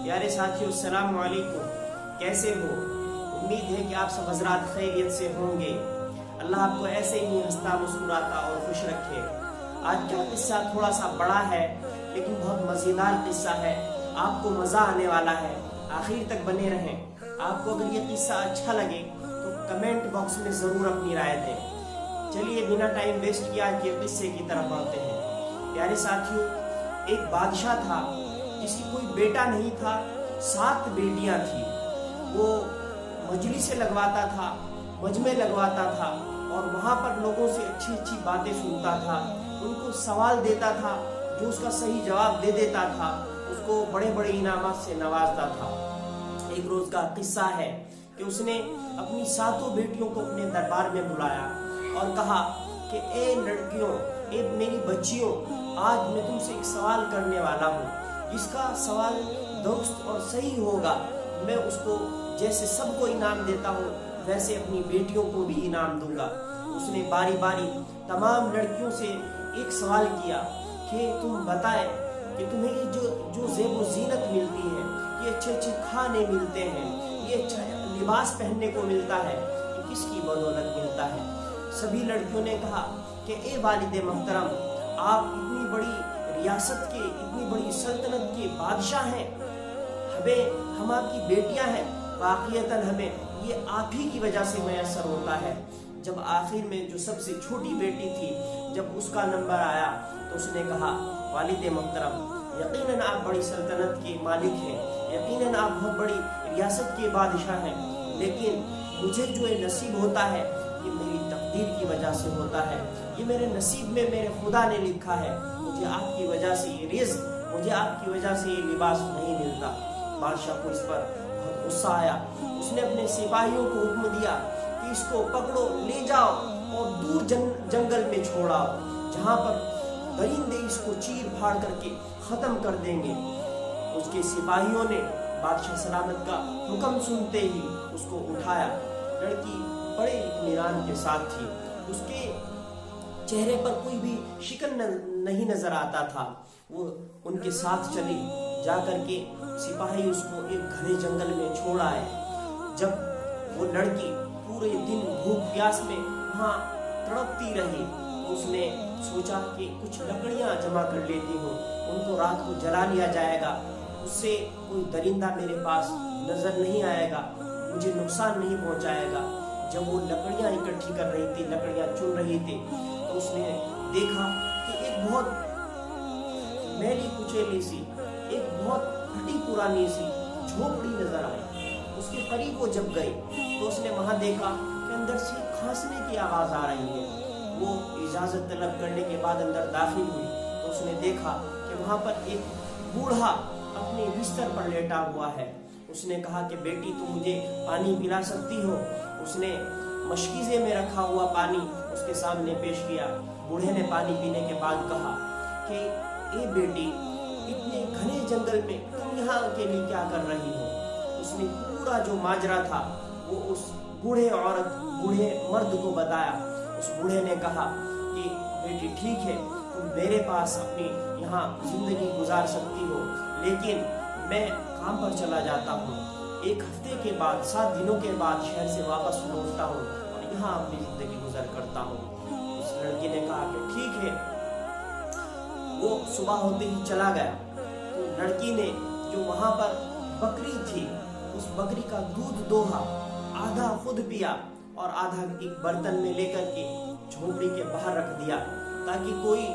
प्यारे साथियों, अस्सलाम वालेकुम। कैसे हो? उम्मीद है कि आप सब हजरात खैरियत से होंगे। अल्लाह आपको ऐसे ही हंसता मुस्कुराता और खुश रखे। आज का किस्सा थोड़ा सा बड़ा है लेकिन बहुत मज़ेदार किस्सा है। आपको मज़ा आने वाला है, आखिर तक बने रहें। आपको अगर ये किस्सा अच्छा लगे तो कमेंट बॉक्स में ज़रूर अपनी राय दें। चलिए बिना टाइम वेस्ट किए आज के किस्से की तरफ बढ़ते हैं। प्यारे साथियों, एक बादशाह था जिसकी कोई बेटा नहीं था, 7 बेटियां थी। वो मजलिसें लगवाता था, मजमे लगवाता था और वहाँ पर लोगों से अच्छी अच्छी बातें सुनता था, उनको सवाल देता था। जो उसका सही जवाब दे देता था उसको बड़े बड़े इनामात से नवाजता था। एक रोज का किस्सा है कि उसने अपनी 7 बेटियों को अपने दरबार में बुलाया और कहा कि ए लड़कियों, ए मेरी बच्चियों, आज मैं तुमसे एक सवाल करने वाला हूँ। जिसका सवाल दुरुस्त और सही होगा मैं उसको जैसे सबको इनाम देता हूँ वैसे अपनी बेटियों को भी इनाम दूंगा। उसने बारी बारी तमाम लड़कियों से एक सवाल किया कि तुम बताएं कि तुम्हें ये जो ज़ेब ज़ीनत मिलती है, ये अच्छे अच्छे खाने मिलते हैं, ये अच्छा लिबास पहनने को मिलता है, ये किसकी बदौलत मिलता है? सभी लड़कियों ने कहा कि ए वालिद मोहतरम, आप इतनी बड़ी रियासत के, इतनी बड़ी सल्तनत के बादशाह हैं, हम आपकी बेटियां हैं, वाक़ियतन हमें ये आप ही की वजह से मैसर होता है। जब आखिर में जो सबसे छोटी बेटी थी, जब उसका नंबर आया तो उसने कहा, वालिद मोहतरम, यकीनन आप बड़ी सल्तनत के मालिक हैं, यकीनन आप बहुत बड़ी रियासत के बादशाह हैं, लेकिन मुझे जो ये नसीब होता है ये मेरी तकदीर की वजह से होता है। ये मेरे नसीब में मेरे खुदा ने लिखा है। मुझे आपकी वजह से ये रिज़्क़, मुझे आपकी वजह से ये लिबास नहीं मिलता। बादशाह को इस पर बहुत गुस्सा आया। उसने अपने सिपाहियों को हुक्म दिया कि इसको पकड़ो, ले जाओ और दूर जंगल में छोड़ाओ, जहाँ पर दरिंदे इसको चीर फाड़ करके ख़त्म कर देंगे। उसके सिपाहियों ने बादशाह सलामत का हुक्म सुनते ही उसको उठाया। लड़की बड़े इत्मीनान के साथ थी, उसके चेहरे पर कोई भी शिकन नहीं नजर आता था। वो उनके साथ चली, जाकर के सिपाही उसको एक घने जंगल में छोड़ आए। जब वो लड़की पूरे दिन भूख प्यास में वहाँ तड़पती रही तो उसने सोचा कि कुछ लकड़ियाँ जमा कर लेती हूँ, उनको रात को जला लिया जाएगा, उससे कोई दरिंदा मेरे पास नजर नहीं आएगा, मुझे नुकसान नहीं पहुँचाएगा। जब वो लकड़ियाँ इकट्ठी कर रही थी, लकड़ियाँ चुन रही थी, तो उसने देखा कि एक बहुत मैली कुचैली सी, एक बहुत फटी पुरानी सी झोपड़ी नजर आई। उसके करीब वो जब गई तो उसने वहां देखा कि अंदर से खांसने की आवाज आ रही है। वो इजाजत तलब करने के बाद अंदर दाखिल हुई तो उसने देखा कि वहां पर एक बूढ़ा अपने बिस्तर पर लेटा हुआ है। उसने कहा कि बेटी, तुम मुझे पानी पिला सकती हो? उसने मशकीज़े में रखा हुआ पानी उसके सामने पेश किया। बूढ़े ने पानी पीने के बाद कहा कि ए बेटी, इतने घने जंगल में तुम यहाँ अकेली क्या कर रही हो? उसने पूरा जो माजरा था वो उस बूढ़े मर्द को बताया। उस बूढ़े ने कहा कि बेटी ठीक है, तुम मेरे पास अपनी यहाँ जिंदगी गुजार सकती हो, लेकिन मैं काम पर चला जाता हूँ। 1 हफ्ते के बाद, 7 दिनों के बाद शहर से वापस लौटता हूँ और यहाँ अपनी जिंदगी गुजर करता हूँ। उस लड़की ने कहा कि ठीक है। वो सुबह होते ही चला गया। तो लड़की ने जो वहाँ पर बकरी थी, उस बकरी का दूध दोहा, आधा खुद पिया और आधा एक बर्तन में लेकर के झोपड़ी के बाहर रख दिया ताकि कोई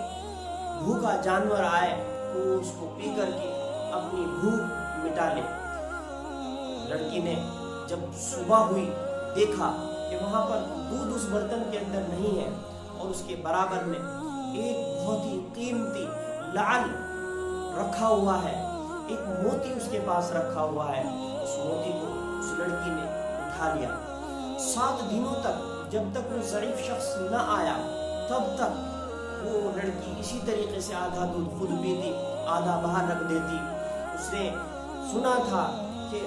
भूखा जानवर आए तो उसको पी करके अपनी भूख मिटा ले। लड़की ने जब सुबह हुई देखा कि वहां पर दूध उस बर्तन के अंदर नहीं है और उसके बराबर में एक बहुत ही कीमती लाल रखा हुआ है, एक मोती उसके पास रखा हुआ है। उस मोती को उस लड़की ने उठा लिया। 7 दिनों तक, जब तक वो ज़रीफ शख्स न आया, तब तक वो लड़की इसी तरीके से आधा दूध खुद पीती, आधा बाहर रख देती। उसने सुना था कि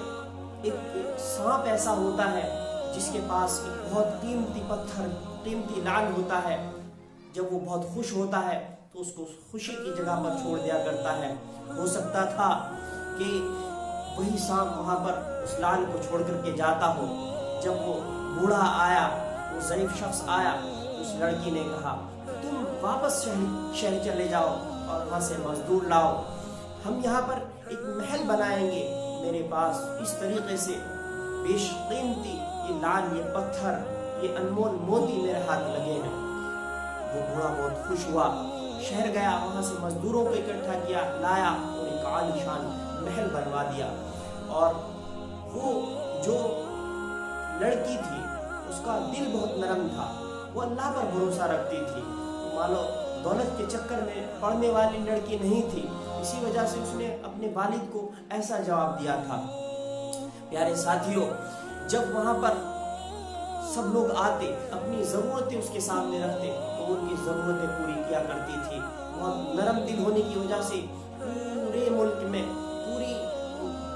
एक सांप ऐसा होता है जिसके पास एक बहुत कीमती पत्थर, कीमती लाल होता है। जब वो बहुत खुश होता है तो उसको खुशी की जगह पर छोड़ दिया करता है। हो सकता था कि वही सांप वहां पर उस लाल को छोड़ करके जाता हो। जब वो बूढ़ा आया, वो ज़रीफ शख्स आया, उस लड़की ने कहा तुम वापस शहर चले जाओ और वहां से मजदूर लाओ, हम यहाँ पर एक महल बनाएंगे। मेरे पास इस तरीके से बेशकीमती ये लाल, ये पत्थर, ये अनमोल मोती मेरे हाथ लगे हैं। वो बूढ़ा बहुत खुश हुआ, शहर गया, वहां से मजदूरों को इकट्ठा किया, लाया और एक आलीशान महल बनवा दिया। और वो जो लड़की थी उसका दिल बहुत नरम था, वो अल्लाह पर भरोसा रखती थी, मानो दौलत के चक्कर में पड़ने वाली लड़की नहीं थी। इसी वजह से उसने अपने वालिद को ऐसा जवाब दिया था। प्यारे साथियों, जब वहां पर सब लोग आते, अपनी ज़रूरतें उसके सामने रखते तो उनकी ज़रूरतें पूरी किया करती थी। बहुत नरम दिल होने की वजह से पूरे मुल्क में, पूरी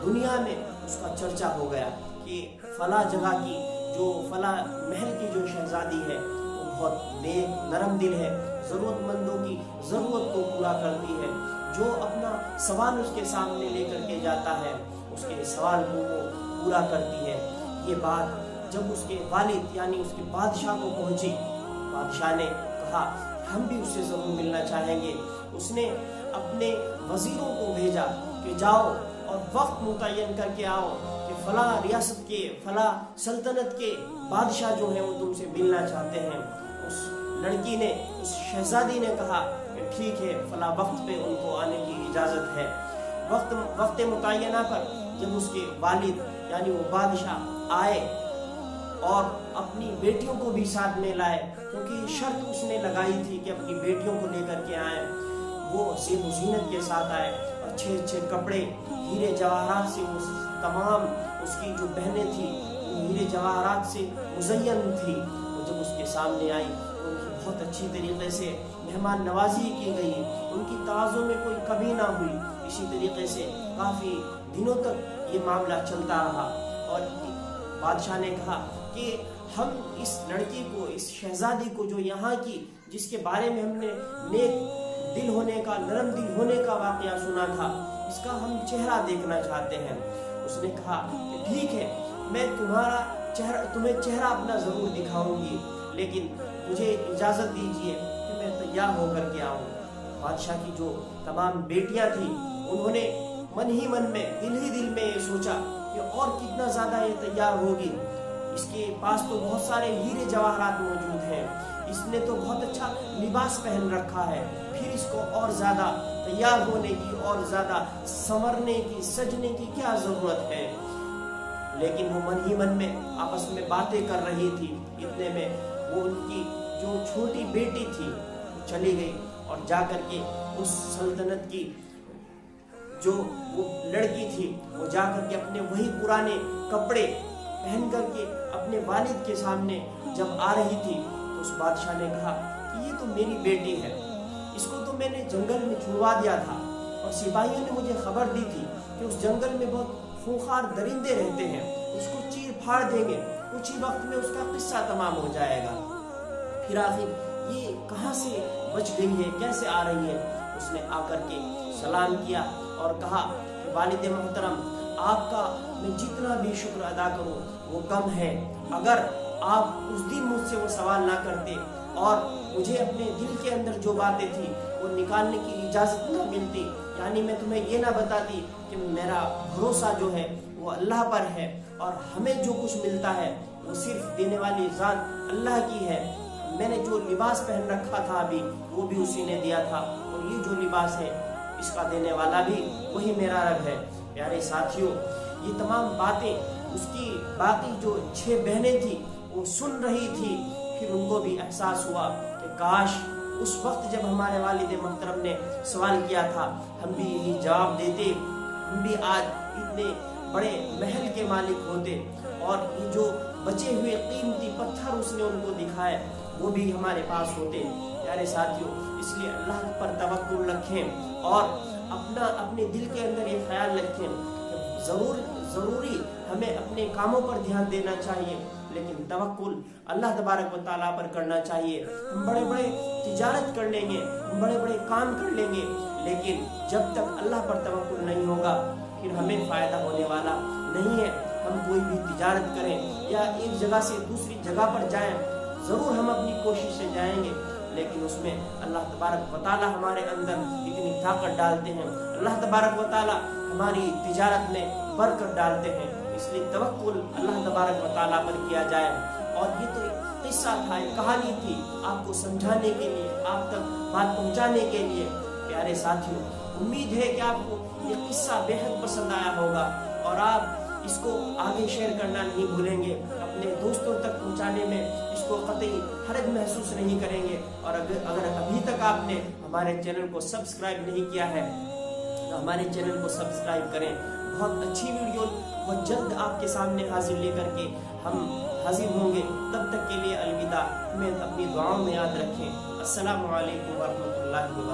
दुनिया में उसका चर्चा हो गया कि फला जगह की जो फला महल की जो शहजादी है वो बहुत नेक नरम दिल है, ज़रूरतमंदों की ज़रूरत को पूरा करती है, जो अपना सवाल उसके सामने लेकर के जाता है उसके सवाल को वो पूरा करती है। ये बात जब उसके वालिद यानी उसके बादशाह को पहुंची, बादशाह ने कहा हम भी उससे ज़रूर मिलना चाहेंगे। उसने अपने वजीरों को भेजा कि जाओ और वक्त मुतय्यन करके आओ कि फला रियासत के, फला सल्तनत के बादशाह जो हैं वो तुमसे मिलना चाहते हैं। उस लड़की ने, उस शहजादी ने कहा कि ठीक है, फला वक्त पे उनको आने की इजाज़त है। वक्त मुतय्यना पर जब उसके वालिद यानी वो बादशाह आए और अपनी बेटियों को भी साथ में लाए, क्योंकि शर्त उसने लगाई थी कि अपनी बेटियों को लेकर के आए, वो ज़ेब ज़ीनत के साथ आए और अच्छे कपड़े, हीरे जवाहरात से उस तमाम उसकी जो बहनें थी वो हीरे जवाहरात से मुज़य्यन थी। वो जब उसके सामने आई उनकी बहुत अच्छी तरीके से मेहमान नवाजी की गई, उनकी तवाज़ुन में कोई कमी ना हुई। इसी तरीके से काफ़ी दिनों तक ये मामला चलता रहा और बादशाह ने कहा कि हम इस लड़की को, इस शहजादी को जो यहाँ की, जिसके बारे में हमने नेक दिल होने का, नरम दिल होने का वाकया सुना था, इसका हम चेहरा देखना चाहते हैं। उसने कहा कि ठीक है, मैं तुम्हें चेहरा अपना ज़रूर दिखाऊंगी, लेकिन मुझे इजाज़त दीजिए कि मैं तैयार होकर के आऊँ। बादशाह की जो तमाम बेटियाँ थी उन्होंने मन ही मन में, दिल ही दिल में ये सोचा कि और कितना ज़्यादा ये तैयार होगी, इसके पास तो बहुत सारे हीरे जवाहरात मौजूद हैं, इसने तो बहुत अच्छा लिबास पहन रखा है, फिर इसको और ज़्यादा तैयार होने की, और ज़्यादा संवरने की, सजने की क्या ज़रूरत है। लेकिन वो मन ही मन में आपस में बातें कर रही थी। इतने में वो उनकी जो छोटी बेटी थी चली गई और जाकर के उस सल्तनत की जो वो लड़की थी वो जाकर के अपने वही पुराने कपड़े पहन करके अपने वालिद के सामने जब आ रही थी तो उस बादशाह ने कहा कि ये तो मेरी बेटी है, इसको तो मैंने जंगल में छुड़वा दिया था और सिपाहियों ने मुझे खबर दी थी कि उस जंगल में बहुत खूंखार दरिंदे रहते हैं, उसको चीर फाड़ देंगे, कुछ ही वक्त में उसका किस्सा तमाम हो जाएगा। फिर आखिर ये कहाँ से बच गई है, कैसे आ रही है? उसने आकर के सलाम किया और कहा कि वालिद मोहतरम, आपका मैं जितना भी शुक्र अदा करूं वो कम है। अगर आप उस दिन मुझसे वो सवाल ना करते और मुझे अपने दिल के अंदर जो बातें थी वो निकालने की इजाज़त ना मिलती, यानी मैं तुम्हें ये ना बताती कि मेरा भरोसा जो है वो अल्लाह पर है और हमें जो कुछ मिलता है वो सिर्फ देने वाली ज़ात अल्लाह की है। मैंने जो लिबास पहन रखा था अभी वो भी उसी ने दिया था और ये जो लिबास है इसका देने वाला भी वही मेरा रब है। प्यारे साथियों, ये तमाम बातें उसकी बाकी जो 6 बहनें थी वो सुन रही थी। फिर उनको भी एहसास हुआ कि काश उस वक्त जब हमारे वालिद मोहतरम ने सवाल किया था हम भी यही जवाब देते, हम भी आज इतने बड़े महल के मालिक होते और ये जो बचे हुए कीमती पत्थर उसने उनको दिखाए वो भी हमारे पास होते। प्यारे साथियों, इसलिए अल्लाह पर तवक्कुल रखें और अपने दिल के अंदर ये ख्याल रखें कि ज़रूरी हमें अपने कामों पर ध्यान देना चाहिए, लेकिन तवक्कुल अल्लाह तबारक व तआला पर करना चाहिए। हम बड़े बड़े तिजारत कर लेंगे, हम बड़े बड़े काम कर लेंगे, लेकिन जब तक अल्लाह पर तवक्कुल नहीं होगा फिर हमें फ़ायदा होने वाला नहीं है। हम कोई भी तिजारत करें या एक जगह से दूसरी जगह पर जाएं, ज़रूर हम अपनी कोशिश से जाएंगे, लेकिन उसमें अल्लाह तबारक व तआला हमारे अंदर इतनी ताकत डालते हैं, अल्लाह तबारक व तआला हमारी तिजारत में बरकत डालते हैं। इसलिए तवक्कुल अल्लाह तबारक व तआला पर किया जाए। और ये तो एक किस्सा था, एक कहानी थी, आपको समझाने के लिए, आप तक बात पहुंचाने के लिए। प्यारे साथियों, उम्मीद है कि आपको ये किस्सा बेहद पसंद आया होगा और आप इसको आगे शेयर करना नहीं भूलेंगे, अपने दोस्तों तक पहुंचाने में इसको कतई हरज महसूस नहीं करेंगे। और अगर अभी तक आपने हमारे चैनल को सब्सक्राइब नहीं किया है तो हमारे चैनल को सब्सक्राइब करें। बहुत अच्छी वीडियो बहुत जल्द आपके सामने हाजिर लेकर के हम हाजिर होंगे। तब तक के लिए अलविदा। हमें अपनी दुआओं में याद रखें। अस्सलामु अलैकुम व रहमतुल्लाहि व बरकातहू।